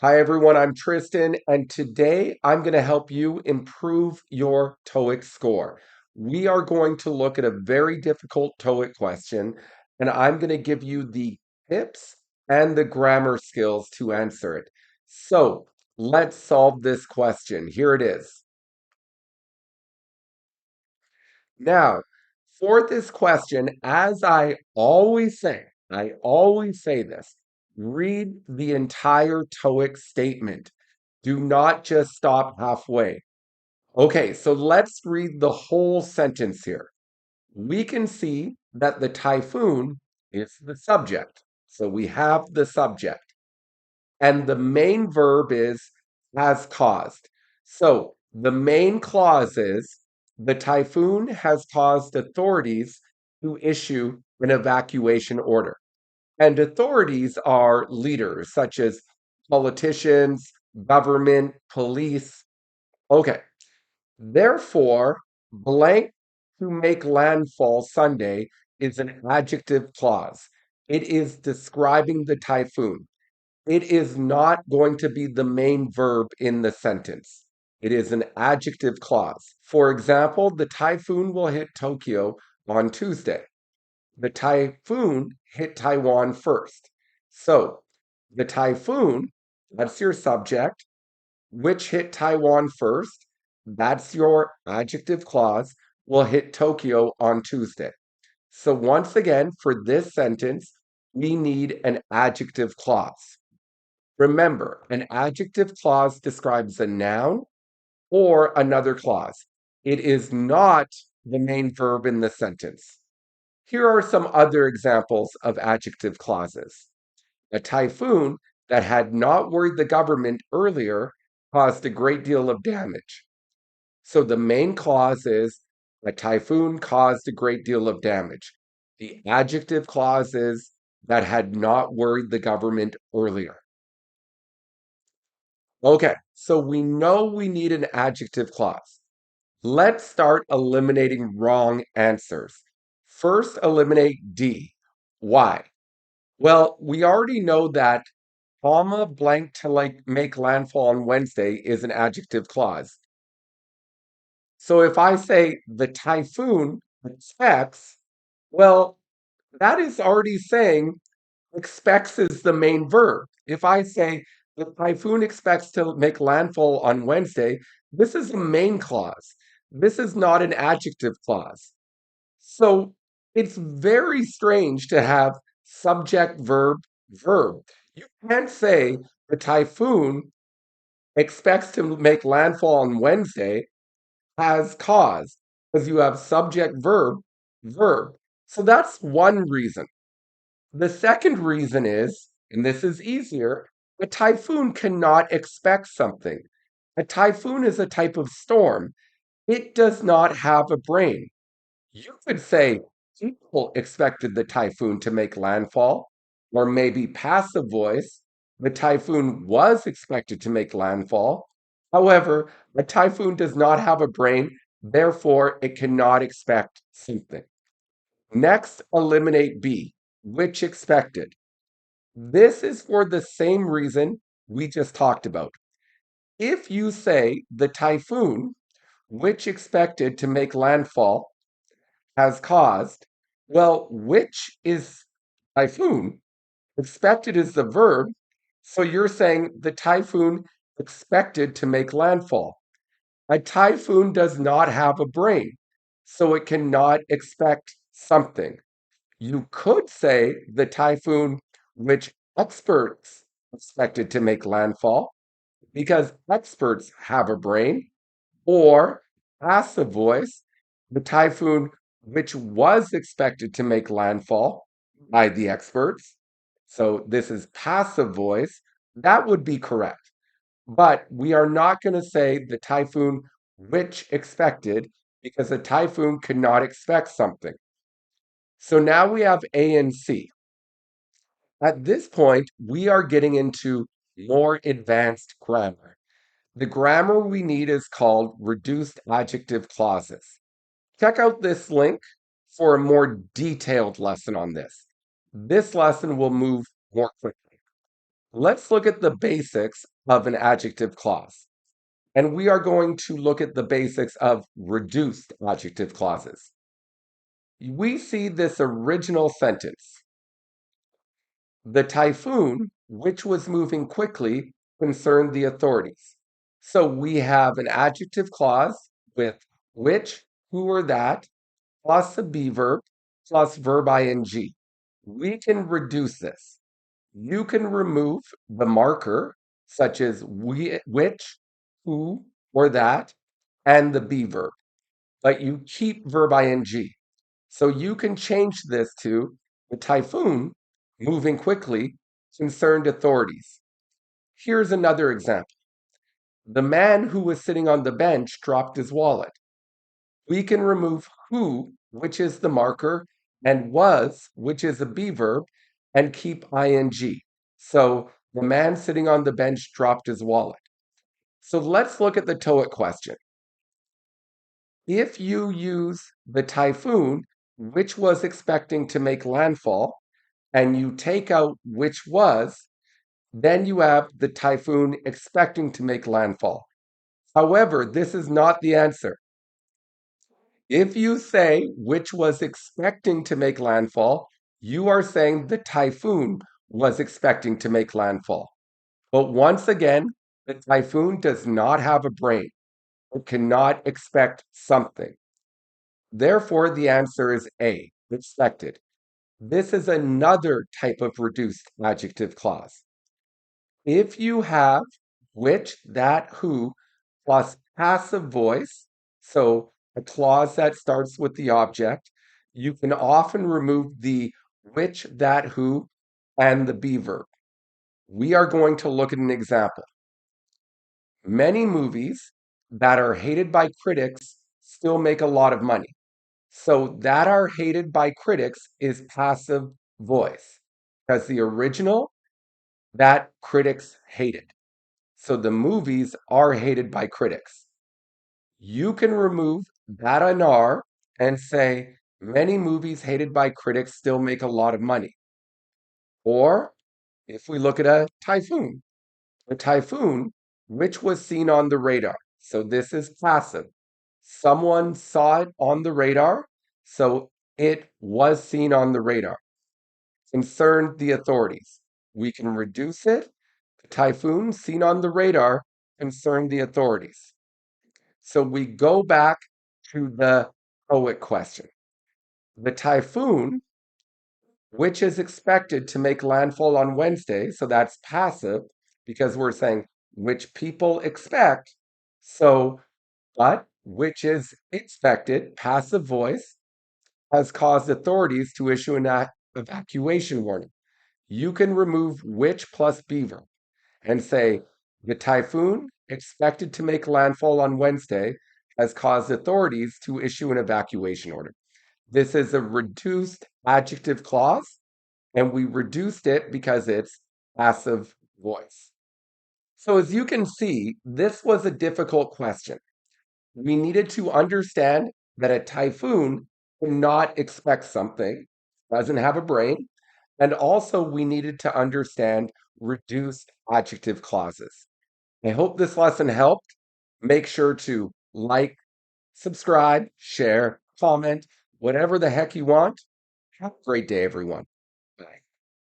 Hi, everyone. I'm Tristan, and today I'm going to help you improve your TOEIC score. We are going to look at a very difficult TOEIC question, and I'm going to give you the tips and the grammar skills to answer it. So let's solve this question. Here it is. Now, for this question, as I always say this, read the entire TOEIC statement. Do not just stop halfway. Okay, so let's read the whole sentence here. We can see that the typhoon is the subject. So we have the subject. And the main verb is has caused. So the main clause is the typhoon has caused authorities to issue an evacuation order. And authorities are leaders such as politicians, government, police. Okay, therefore, blank to make landfall Sunday is an adjective clause. It is describing the typhoon. It is not going to be the main verb in the sentence. It is an adjective clause. For example, the typhoon will hit Tokyo on Tuesday. The typhoon hit Taiwan first. So the typhoon, that's your subject, which hit Taiwan first, that's your adjective clause, will hit Tokyo on Tuesday. So once again, for this sentence, we need an adjective clause. Remember, an adjective clause describes a noun or another clause. It is not the main verb in the sentence. Here are some other examples of adjective clauses. A typhoon that had not worried the government earlier caused a great deal of damage. So the main clause is a typhoon caused a great deal of damage. The adjective clause is that had not worried the government earlier. Okay, so we know we need an adjective clause. Let's start eliminating wrong answers. First, eliminate D. Why? Well, we already know that comma blank to make landfall on Wednesday is an adjective clause. So if I say the typhoon expects, well, that is already saying expects is the main verb. If I say the typhoon expects to make landfall on Wednesday, this is a main clause. This is not an adjective clause. So it's very strange to have subject, verb, verb. You can't say the typhoon expects to make landfall on Wednesday has caused because you have subject, verb, verb. So that's one reason. The second reason is, and this is easier, a typhoon cannot expect something. A typhoon is a type of storm. It does not have a brain. You could say people expected the typhoon to make landfall, or maybe passive voice, the typhoon was expected to make landfall. However, a typhoon does not have a brain, therefore it cannot expect something. Next, eliminate B, which expected. This is for the same reason we just talked about. If you say the typhoon, which expected to make landfall, has caused, well, which is typhoon, expected is the verb, so you're saying the typhoon expected to make landfall. A typhoon does not have a brain, so it cannot expect something. You could say the typhoon which experts expected to make landfall because experts have a brain, or passive voice, the typhoon which was expected to make landfall by the experts. So this is passive voice. That would be correct. But we are not going to say the typhoon which expected because a typhoon cannot expect something. So now we have A and C. At this point, we are getting into more advanced grammar. The grammar we need is called reduced adjective clauses. Check out this link for a more detailed lesson on this. This lesson will move more quickly. Let's look at the basics of an adjective clause. And we are going to look at the basics of reduced adjective clauses. We see this original sentence. The typhoon, which was moving quickly, concerned the authorities. So we have an adjective clause with which, who, or that, plus a be verb, plus verb ing. We can reduce this. You can remove the marker, such as which, who, or that, and the be verb, but you keep verb ing. So you can change this to the typhoon, moving quickly, concerned authorities. Here's another example. The man who was sitting on the bench dropped his wallet. We can remove who, which is the marker, and was, which is a be verb, and keep ing. So the man sitting on the bench dropped his wallet. So let's look at the Toeic question. If you use the typhoon, which was expecting to make landfall, and you take out which was, then you have the typhoon expecting to make landfall. However, this is not the answer. If you say which was expecting to make landfall, you are saying the typhoon was expecting to make landfall. But once again, the typhoon does not have a brain. It cannot expect something. Therefore, the answer is A, expected. This is another type of reduced adjective clause. If you have which, that, who, plus passive voice, so a clause that starts with the object, you can often remove the which, that, who, and the be verb. We are going to look at an example. Many movies that are hated by critics still make a lot of money. So that are hated by critics is passive voice because the original that critics hated. So the movies are hated by critics. You can remove that and are and say many movies hated by critics still make a lot of money. Or if we look at a typhoon, which was seen on the radar. So this is passive. Someone saw it on the radar, so it was seen on the radar. Concerned the authorities. We can reduce it. The typhoon seen on the radar concerned the authorities. So we go back to the Toeic question. The typhoon, which is expected to make landfall on Wednesday, so that's passive because we're saying which people expect. So, but which is expected, passive voice, has caused authorities to issue an evacuation warning. You can remove which plus be verb and say the typhoon expected to make landfall on Wednesday has caused authorities to issue an evacuation order. This is a reduced adjective clause, and we reduced it because it's passive voice. So as you can see, this was a difficult question. We needed to understand that a typhoon cannot expect something, doesn't have a brain, and also we needed to understand reduced adjective clauses. I hope this lesson helped. Make sure to like, subscribe, share, comment, whatever the heck you want. Have a great day, everyone.